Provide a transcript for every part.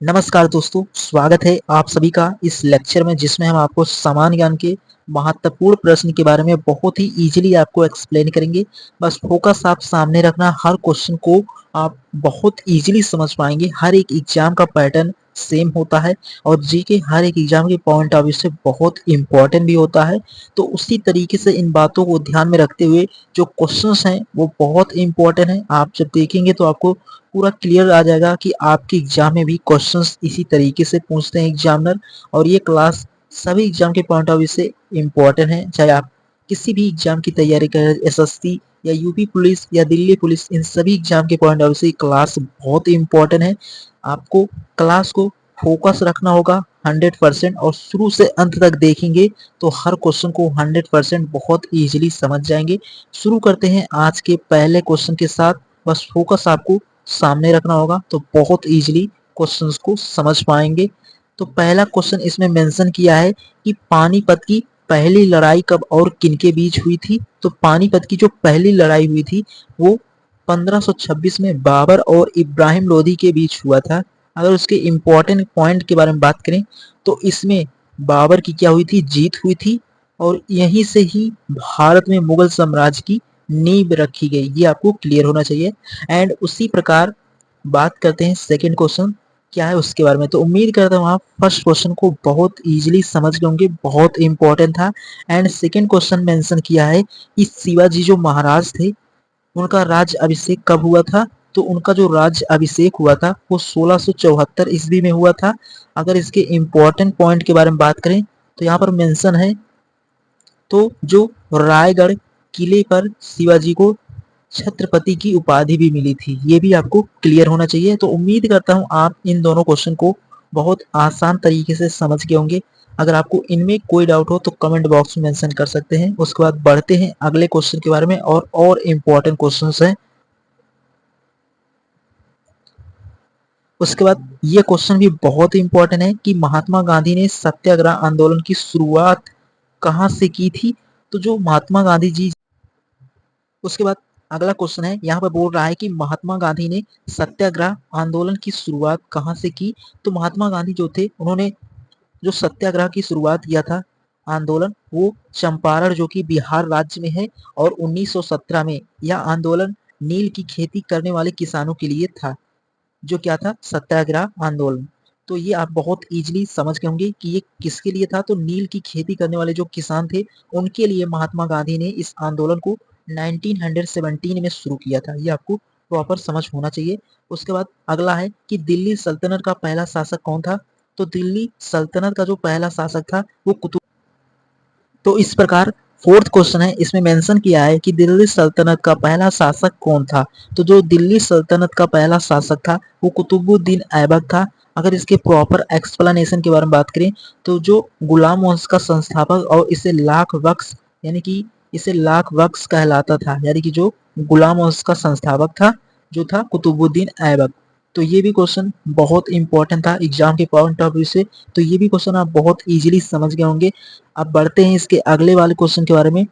नमस्कार दोस्तों, स्वागत है आप सभी का इस लेक्चर में जिसमें हम आपको सामान्य ज्ञान के महत्वपूर्ण प्रश्न के बारे में बहुत ही इजीली आपको एक्सप्लेन करेंगे। बस फोकस आप सामने रखना, हर क्वेश्चन को आप बहुत इजीली समझ पाएंगे। हर एक एग्जाम का पैटर्न सेम होता है और जीके हर एक एग्जाम के पॉइंट ऑफ व्यू से बहुत इंपॉर्टेंट भी होता है। तो उसी तरीके से इन बातों को ध्यान में रखते हुए जो क्वेश्चंस हैं वो बहुत इंपॉर्टेंट है। आप जब देखेंगे तो आपको पूरा क्लियर आ जाएगा कि आपके एग्जाम में भी क्वेश्चंस इसी तरीके से पूछते हैं एग्जामिनर। और ये क्लास सभी एग्जाम के पॉइंट ऑफ व्यू से इम्पोर्टेंट है, चाहे आप किसी भी एग्जाम की तैयारी करें, एसएससी या यूपी पुलिस या दिल्ली पुलिस, इन सभी एग्जाम के पॉइंट ऑफ व्यू से क्लास बहुत इंपॉर्टेंट है। आपको क्लास को फोकस रखना होगा 100% और शुरू से अंत तक देखेंगे तो हर क्वेश्चन को 100% बहुत इजीली समझ जाएंगे। शुरू करते हैं आज के पहले क्वेश्चन के साथ। बस फोकस आपको सामने रखना होगा तो बहुत इजीली क्वेश्चंस को समझ पाएंगे। तो पहला क्वेश्चन इसमें मेंशन किया है कि पानीपत की पहली लड़ाई कब और किनके बीच हुई थी। तो पानीपत की जो पहली लड़ाई हुई थी वो 1526 में बाबर और इब्राहिम लोधी के बीच हुआ था। अगर उसके इम्पोर्टेंट पॉइंट के बारे में बात करें तो इसमें बाबर की क्या हुई थी, जीत हुई थी और यहीं से ही भारत में मुगल साम्राज्य की नींव रखी गई। ये आपको क्लियर होना चाहिए। एंड उसी प्रकार बात करते हैं सेकंड क्वेश्चन क्या है उसके बारे में। तो उम्मीद करता हूँ आप फर्स्ट क्वेश्चन को बहुत इजीली समझ गए होंगे, बहुत इंपॉर्टेंट था। एंड सेकंड क्वेश्चन मेंशन किया है कि शिवाजी जो महाराज थे उनका राज्य अभिषेक कब हुआ था। तो उनका जो राज्य अभिषेक हुआ था वो 1674 ईस्वी में हुआ था। अगर इसके इम्पोर्टेंट पॉइंट के बारे में बात करें तो यहाँ पर मेंशन है तो जो रायगढ़ किले पर शिवाजी को छत्रपति की उपाधि भी मिली थी। ये भी आपको क्लियर होना चाहिए। तो उम्मीद करता हूँ आप इन दोनों क्वेश्चन को बहुत आसान तरीके से समझ गए होंगे। अगर आपको इनमें कोई डाउट हो तो कमेंट बॉक्स में मेंशन कर सकते हैं। उसके बाद बढ़ते हैं अगले क्वेश्चन के बारे में और इम्पोर्टेंट क्वेश्चंस हैं। उसके बाद ये क्वेश्चन भी बहुत इंपॉर्टेंट है कि महात्मा गांधी ने सत्याग्रह आंदोलन की शुरुआत कहाँ से की थी। तो जो महात्मा गांधी जी, उसके बाद अगला क्वेश्चन है यहाँ पर बोल रहा है कि महात्मा गांधी ने सत्याग्रह आंदोलन की शुरुआत कहाँ से की। तो महात्मा गांधी जो थे उन्होंने जो सत्याग्रह की शुरुआत किया था आंदोलन, वो चंपारण जो कि बिहार राज्य में है और 1917 में यह आंदोलन नील की खेती करने वाले किसानों के लिए था। जो क्या था, सत्याग्रह आंदोलन। तो ये आप बहुत इजीली समझ गए होंगे कि ये किसके लिए था। तो नील की खेती करने वाले जो किसान थे उनके लिए महात्मा गांधी ने इस आंदोलन को 1917 में शुरू किया था। ये आपको प्रॉपर समझ होना चाहिए। उसके बाद अगला है कि दिल्ली सल्तनत का पहला शासक कौन था। तो दिल्ली सल्तनत का जो पहला शासक था वो कुतुब। तो इस प्रकार फोर्थ क्वेश्चन है इसमें मेंशन किया है कि दिल्ली सल्तनत का पहला शासक कौन था। तो जो दिल्ली सल्तनत का पहला शासक था वो कुतुबुद्दीन ऐबक था। अगर इसके प्रॉपर एक्सप्लेनेशन के बारे में बात करें तो जो गुलाम वंश का संस्थापक और इसे लाख वक्स यानी कि इसे लाख वक्स कहलाता था, यानी कि जो गुलाम वंश का संस्थापक था जो था कुतुबुद्दीन ऐबक। तो ये भी क्वेश्चन बहुत इंपॉर्टेंट था एग्जाम के पॉइंट ऑफ व्यू से। तो ये भी क्वेश्चन आप बहुत इजीली समझ गए होंगे। अब बढ़ते हैं इसके अगले वाले क्वेश्चन के बारे में।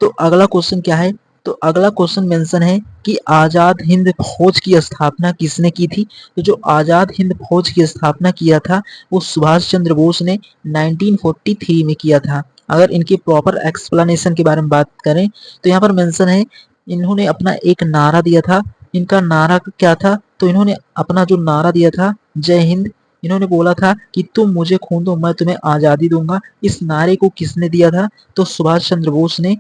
तो अगला क्वेश्चन क्या है। तो अगला क्वेश्चन मेंशन है कि आजाद हिंद फौज की स्थापना किसने की थी। तो जो आजाद हिंद फौज की स्थापना किया था वो सुभाष चंद्र बोस ने 1943 में किया था। अगर इनके प्रॉपर एक्सप्लेनेशन के बारे में बात करें तो यहाँ पर मेंशन है इन्होंने अपना एक नारा दिया था। इनका नारा क्या था। तो इन्होंने अपना जो नारा दिया था जय हिंद, इन्होंने बोला था कि तुम मुझे खून दो मैं तुम्हें आजादी दूंगा। इस नारे को किसने दिया था। तो सुभाष चंद्र बोस ने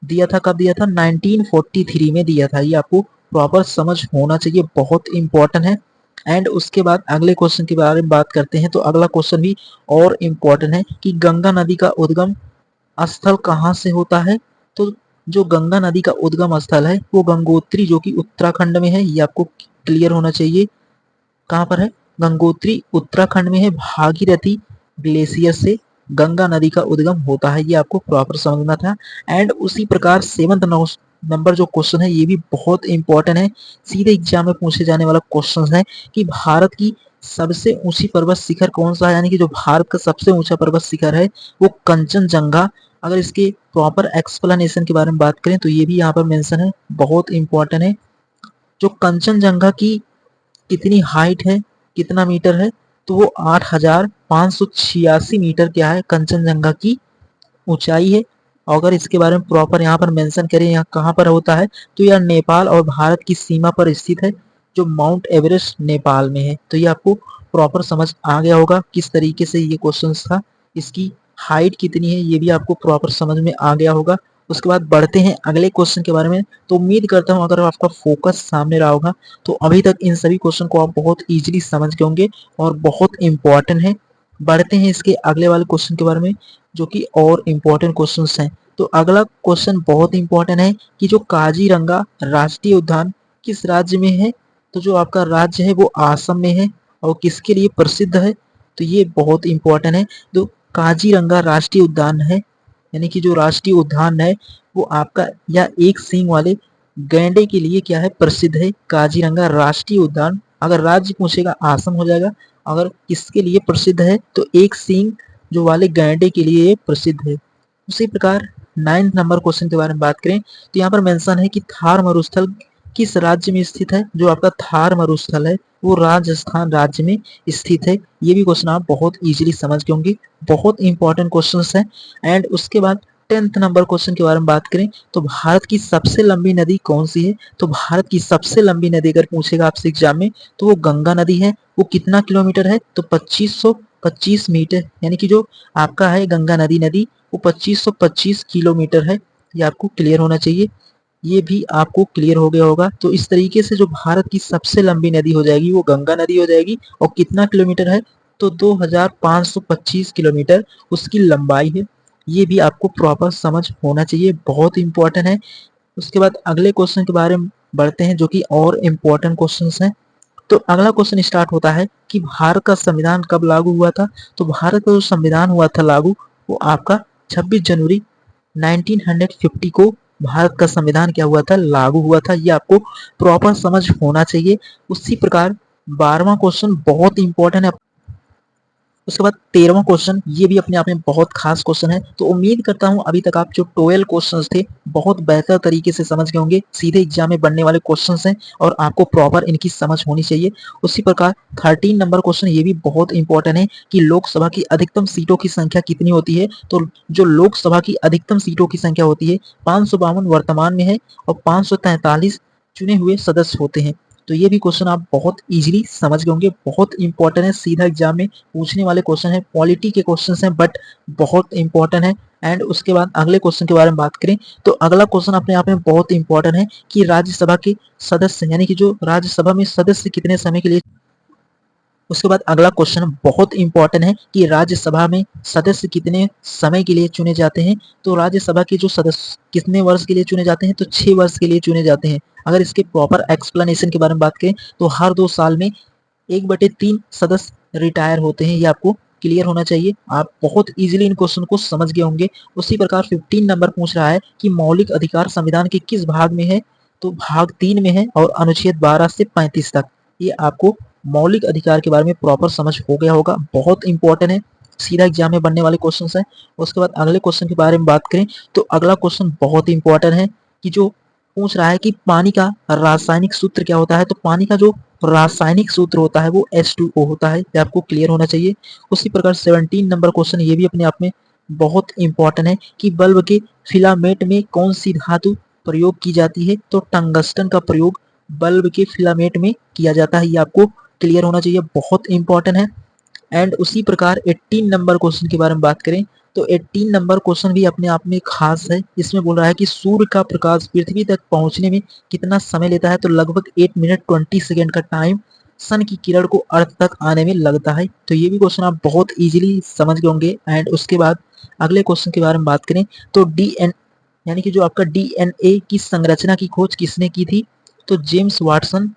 दिया था। कब दिया था, 1943 में दिया था। ये आपको प्रॉपर समझ होना चाहिए, बहुत इंपॉर्टेंट है। एंड उसके बाद अगले क्वेश्चन के बारे में बात करते हैं। तो अगला क्वेश्चन भी और इम्पोर्टेंट है कि गंगा नदी का उद्गम स्थल कहाँ से होता है। तो जो गंगा नदी का उद्गम स्थल है वो गंगोत्री जो कि उत्तराखंड में है। ये आपको क्लियर होना चाहिए। कहाँ पर है, गंगोत्री उत्तराखंड में है। भागीरथी ग्लेशियर से गंगा नदी का उद्गम होता है। ये आपको प्रॉपर समझना था। एंड उसी प्रकार सेवंथ नंबर जो क्वेश्चन है ये भी बहुत इंपॉर्टेंट है, सीधे एग्जाम में पूछे जाने वाला क्वेश्चन है कि भारत की सबसे ऊंची पर्वत शिखर कौन सा है। यानी कि जो भारत का सबसे ऊंचा पर्वत शिखर है वो कंचनजंगा। अगर इसके प्रॉपर एक्सप्लेनेशन के बारे में बात करें तो ये भी यहाँ पर मेंशन है, बहुत इंपॉर्टेंट है। जो कंचनजंगा की कितनी हाइट है, कितना मीटर है, तो वो 8,586 मीटर क्या है, कंचनजंगा की ऊंचाई है। और अगर इसके बारे में प्रॉपर यहाँ पर मेंशन करें, यहाँ कहाँ पर होता है, तो यह नेपाल और भारत की सीमा पर स्थित है, जो माउंट एवरेस्ट नेपाल में है। तो ये आपको प्रॉपर समझ आ गया होगा किस तरीके से ये क्वेश्चन था। इसकी हाइट कितनी है ये भी आपको प्रॉपर समझ में आ गया होगा। उसके बाद बढ़ते हैं अगले क्वेश्चन के बारे में। तो उम्मीद करता हूँ अगर आपका फोकस सामने रहा होगा तो अभी तक इन सभी क्वेश्चन को आप बहुत इजीली समझ गए होंगे और बहुत इंपॉर्टेंट है। बढ़ते हैं इसके अगले वाले क्वेश्चन के बारे में, जो कि और इम्पोर्टेंट क्वेश्चंस हैं। तो अगला क्वेश्चन बहुत इंपॉर्टेंट है कि जो काजीरंगा राष्ट्रीय उद्यान किस राज्य में है। तो जो आपका राज्य है वो आसम में है और किसके लिए प्रसिद्ध है, तो ये बहुत इंपॉर्टेंट है। तो काजीरंगा राष्ट्रीय उद्यान है, यानी कि जो राष्ट्रीय उद्यान है वो आपका या एक सींग वाले गैंडे के लिए क्या है, प्रसिद्ध है काजीरंगा राष्ट्रीय उद्यान। अगर राज्य पूछेगा आसम हो जाएगा, अगर किसके लिए प्रसिद्ध है तो एक सींग जो वाले गैंडे के लिए प्रसिद्ध है। उसी प्रकार 9th नंबर क्वेश्चन के बारे में बात करें तो यहाँ पर मेंशन है कि थार मरुस्थल किस राज्य में स्थित है। जो आपका थार मरुस्थल है वो राजस्थान राज्य में स्थित है। ये भी क्वेश्चन आप बहुत इजीली समझ गए होंगे, बहुत इंपॉर्टेंट क्वेश्चंस हैं। एंड उसके बाद 10th नंबर क्वेश्चन के बारे में बात करें तो भारत की सबसे लंबी नदी कौन सी है। तो भारत की सबसे लंबी नदी अगर पूछेगा आपसे एग्जाम में तो वो गंगा नदी है। वो कितना किलोमीटर है, तो 2525 मीटर, यानी कि जो आपका है गंगा नदी वो 2525 किलोमीटर है। ये आपको क्लियर होना चाहिए, ये भी आपको क्लियर हो गया होगा। तो इस तरीके से जो भारत की सबसे लंबी नदी हो जाएगी वो गंगा नदी हो जाएगी। और कितना किलोमीटर है, तो 2525 किलोमीटर उसकी लंबाई है। ये भी आपको प्रॉपर समझ होना चाहिए, बहुत इंपॉर्टेंट है। उसके बाद अगले क्वेश्चन के बारे में बढ़ते हैं, जो कि और इम्पोर्टेंट क्वेश्चंस हैं। तो अगला क्वेश्चन स्टार्ट होता है कि भारत का संविधान कब लागू हुआ था। तो भारत का जो संविधान हुआ था लागू, वो आपका 26 जनवरी 1950 को भारत का संविधान क्या हुआ था, लागू हुआ था। ये आपको प्रॉपर समझ होना चाहिए। उसी प्रकार 12वां क्वेश्चन बहुत इंपॉर्टेंट है। उसके बाद 13वां क्वेश्चन, ये भी अपने आप में बहुत खास क्वेश्चन है। तो उम्मीद करता हूं अभी तक आप जो 12 क्वेश्चंस थे बहुत बेहतर तरीके से समझ गए होंगे। सीधे एग्जाम में बनने वाले क्वेश्चंस हैं और आपको प्रॉपर इनकी समझ होनी चाहिए। उसी प्रकार 13 नंबर क्वेश्चन ये भी बहुत इंपॉर्टेंट है कि लोकसभा की अधिकतम सीटों की संख्या कितनी होती है। तो जो लोकसभा की अधिकतम सीटों की संख्या होती है 552 वर्तमान में है और 543 चुने हुए सदस्य होते हैं। तो ये भी क्वेश्चन आप बहुत इजीली समझ गए होंगे, बहुत इंपॉर्टेंट है, सीधा एग्जाम में पूछने वाले क्वेश्चन है, पॉलिटी के क्वेश्चन हैं बट बहुत इंपॉर्टेंट है। एंड उसके बाद अगले क्वेश्चन के बारे में बात करें तो अगला क्वेश्चन अपने आप में बहुत इंपॉर्टेंट है कि राज्यसभा के सदस्य, यानी कि जो राज्यसभा में सदस्य कितने समय के लिए। उसके बाद अगला क्वेश्चन बहुत इंपॉर्टेंट है कि राज्यसभा में सदस्य कितने समय के लिए चुने जाते हैं। तो राज्यसभा के जो सदस्य कितने वर्ष के लिए चुने जाते हैं, तो 6 वर्ष के लिए चुने जाते हैं। अगर इसके प्रॉपर एक्सप्लेनेशन के बारे में बात करें तो हर 2 साल में 1/3 सदस्य रिटायर होते हैं। ये आपको क्लियर होना चाहिए, आप बहुत इजीली इन क्वेश्चन को समझ गए होंगे। उसी प्रकार 15 नंबर पूछ रहा है कि मौलिक अधिकार संविधान के किस भाग में है। तो भाग 3 में है और अनुच्छेद 12 से 35 तक। ये आपको मौलिक अधिकार के बारे में प्रॉपर समझ हो गया होगा, बहुत इंपॉर्टेंट है, सीधा एग्जाम में बनने वाले क्वेश्चन है। उसके बाद अगले क्वेश्चन के बारे में बात करें तो अगला क्वेश्चन बहुत इंपॉर्टेंट है कि जो पूछ रहा है कि पानी का रासायनिक सूत्र क्या होता है। तो पानी का जो रासायनिक सूत्र होता है वो H2O होता है, ये आपको क्लियर होना चाहिए। उसी प्रकार 17 नंबर क्वेश्चन ये भी अपने आप में बहुत इंपॉर्टेंट है कि बल्ब के फिलामेंट में कौन सी धातु प्रयोग की जाती है। तो टंगस्टन का प्रयोग बल्ब के फिलामेंट में किया जाता है, ये आपको क्लियर होना चाहिए, बहुत इंपॉर्टेंट है। एंड उसी प्रकार 18 नंबर क्वेश्चन के बारे में बात करें तो 18 नंबर क्वेश्चन भी अपने आप में खास है। इसमें बोल रहा है कि सूर्य का प्रकाश पृथ्वी तक पहुंचने में कितना समय लेता है। तो लगभग 8 मिनट 20 सेकेंड का टाइम सन की किरण को अर्थ तक आने में लगता है। तो ये भी क्वेश्चन आप बहुत इजीली समझ गए होंगे। एंड उसके बाद अगले क्वेश्चन के बारे में बात करें तो डीएन, यानी कि जो आपका डीएनए की संरचना की खोज किसने की थी। तो जेम्स वाटसन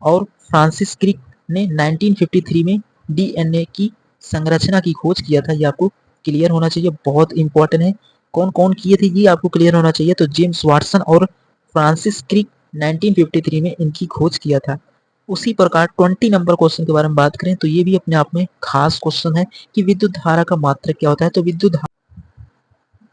और फ्रांसिस क्रिक ने 1953 में डीएनए की संरचना की खोज किया था। ये आपको क्लियर होना चाहिए, बहुत इंपॉर्टेंट है। कौन कौन किए थे ये आपको क्लियर होना चाहिए। तो जेम्स वाटसन और फ्रांसिस क्रिक 1953 में इनकी खोज किया था। उसी प्रकार 20 नंबर क्वेश्चन के बारे में बात करें तो ये भी अपने आप में खास क्वेश्चन है कि विद्युत धारा का मात्रक क्या होता है। तो विद्युत,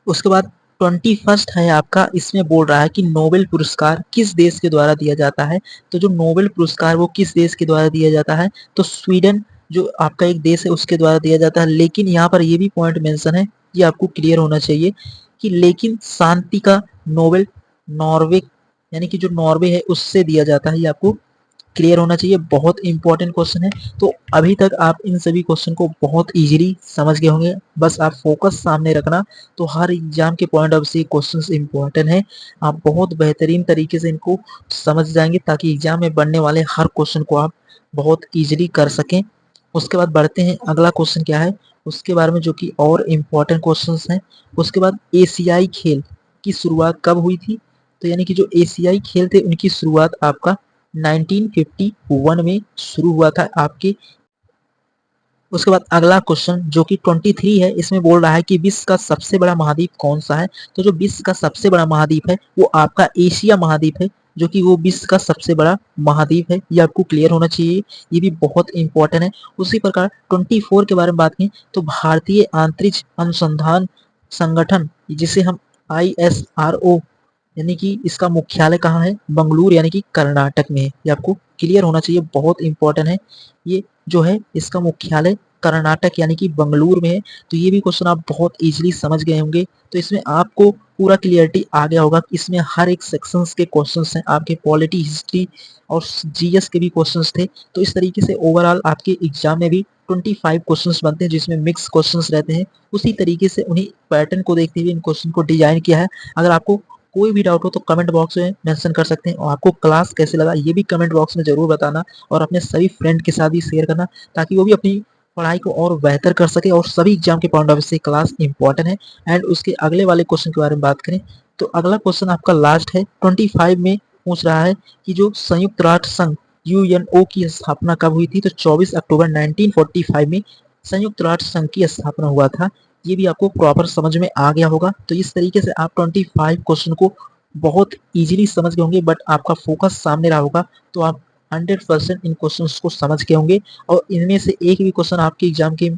उसके बाद 21 है आपका, इसमें बोल रहा है कि नोबेल पुरस्कार किस देश के द्वारा दिया जाता है। तो जो नोबेल पुरस्कार वो किस देश के द्वारा दिया जाता है, तो स्वीडन जो आपका एक देश है उसके द्वारा दिया जाता है। लेकिन यहाँ पर ये भी पॉइंट मेंशन है, ये आपको क्लियर होना चाहिए कि लेकिन शांति का नोबेल नॉर्वे यानी कि जो नॉर्वे है उससे दिया जाता है, ये आपको क्लियर होना चाहिए। बहुत इंपॉर्टेंट क्वेश्चन है। तो अभी तक आप इन सभी क्वेश्चन को बहुत इजीली समझ गए होंगे, बस आप फोकस सामने रखना। तो हर एग्जाम के पॉइंट ऑफ से क्वेश्चन इंपॉर्टेंट है, आप बहुत बेहतरीन तरीके से इनको समझ जाएंगे ताकि एग्जाम में बनने वाले हर क्वेश्चन को आप बहुत इजीली कर सकें। उसके बाद बढ़ते हैं, अगला क्वेश्चन क्या है उसके बारे में, जो कि और इम्पोर्टेंट क्वेश्चन हैं। उसके बाद एशियाई खेल की शुरुआत कब हुई थी, तो यानी कि जो एशियाई खेल थे उनकी शुरुआत आपका 1951 में शुरू हुआ था आपके। उसके बाद अगला क्वेश्चन जो कि 23 है, इसमें बोल रहा है कि विश्व का सबसे बड़ा महाद्वीप कौन सा है। तो जो विश्व का सबसे बड़ा महाद्वीप है वो आपका एशिया महाद्वीप है, जो कि वो विश्व का सबसे बड़ा महाद्वीप है। ये आपको क्लियर होना चाहिए, ये भी बहुत इंपॉर्टेंट है। उसी प्रकार 24 के बारे में बात करें तो भारतीय अंतरिक्ष अनुसंधान संगठन, जिसे हम ISRO यानी कि इसका मुख्यालय कहाँ है, बंगलुरु यानी कि कर्नाटक में है। ये आपको क्लियर होना चाहिए, बहुत इंपॉर्टेंट है। ये जो है इसका मुख्यालय कर्नाटक यानी कि बंगलुरु में है। तो ये भी क्वेश्चन आप बहुत इजीली समझ गए होंगे। तो इसमें आपको पूरा क्लियरिटी आ गया होगा कि इसमें हर एक सेक्शंस के क्वेश्चंस हैं, आपके पॉलिटी, हिस्ट्री और GS के भी क्वेश्चंस थे। तो इस तरीके से ओवरऑल आपके एग्जाम में भी 25 क्वेश्चंस बनते हैं, जिसमें मिक्स क्वेश्चंस रहते हैं। उसी तरीके से उन्हीं पैटर्न को देखते हुए इन क्वेश्चन को डिजाइन किया है। अगर आपको कोई भी डाउट हो तो कमेंट बॉक्स में मेंशन कर सकते हैं, और आपको क्लास कैसे लगा ये भी कमेंट बॉक्स में जरूर बताना, और अपने सभी फ्रेंड के साथ भी शेयर करना ताकि वो भी अपनी पढ़ाई को और बेहतर कर सके। और सभी एग्जाम के पॉइंट ऑफ व्यू से क्लास इंपॉर्टेंट है। एंड उसके अगले वाले क्वेश्चन के बारे में बात करें तो अगला क्वेश्चन आपका लास्ट है 25 में, पूछ रहा है कि जो संयुक्त राष्ट्र संघ UNO की स्थापना कब हुई थी। तो 24 अक्टूबर 1945 में संयुक्त राष्ट्र संघ की स्थापना हुआ था। ये भी आपको प्रॉपर समझ में आ गया होगा। तो इस तरीके से आप 25 क्वेश्चन को बहुत इजीली समझ गए होंगे, बट आपका फोकस सामने रहा होगा तो आप 100% इन क्वेश्चंस को समझ गए होंगे। और इनमें से एक भी क्वेश्चन आपके एग्जाम के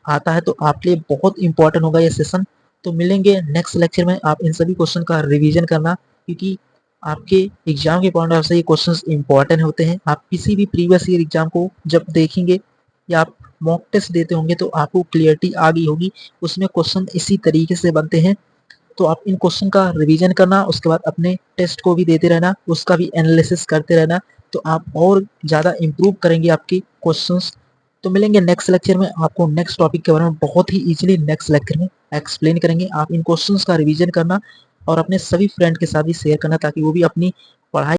आता है तो आपके लिए बहुत इंपॉर्टेंट होगा ये सेशन। तो मिलेंगे नेक्स्ट लेक्चर में, आप इन सभी क्वेश्चन का रिवीजन करना, क्योंकि आपके एग्जाम के पॉइंट ऑफ से ये क्वेश्चंस इंपॉर्टेंट होते हैं। आप किसी भी प्रीवियस ईयर एग्जाम को जब देखेंगे या आप मॉक टेस्ट देते होंगे तो आपको क्लियरिटी आ गई होगी, उसमें क्वेश्चन इसी तरीके से बनते हैं। तो आप इन क्वेश्चन का रिवीजन करना, उसके बाद अपने टेस्ट को भी देते रहना, उसका भी एनालिसिस करते रहना, तो आप और ज़्यादा इम्प्रूव करेंगे आपके क्वेश्चंस। तो मिलेंगे नेक्स्ट लेक्चर में, आपको नेक्स्ट टॉपिक के बारे में बहुत ही इजीली नेक्स्ट लेक्चर में एक्सप्लेन करेंगे। आप इन क्वेश्चंस का रिवीजन करना और अपने सभी फ्रेंड के साथ भी शेयर करना ताकि वो भी अपनी पढ़ाई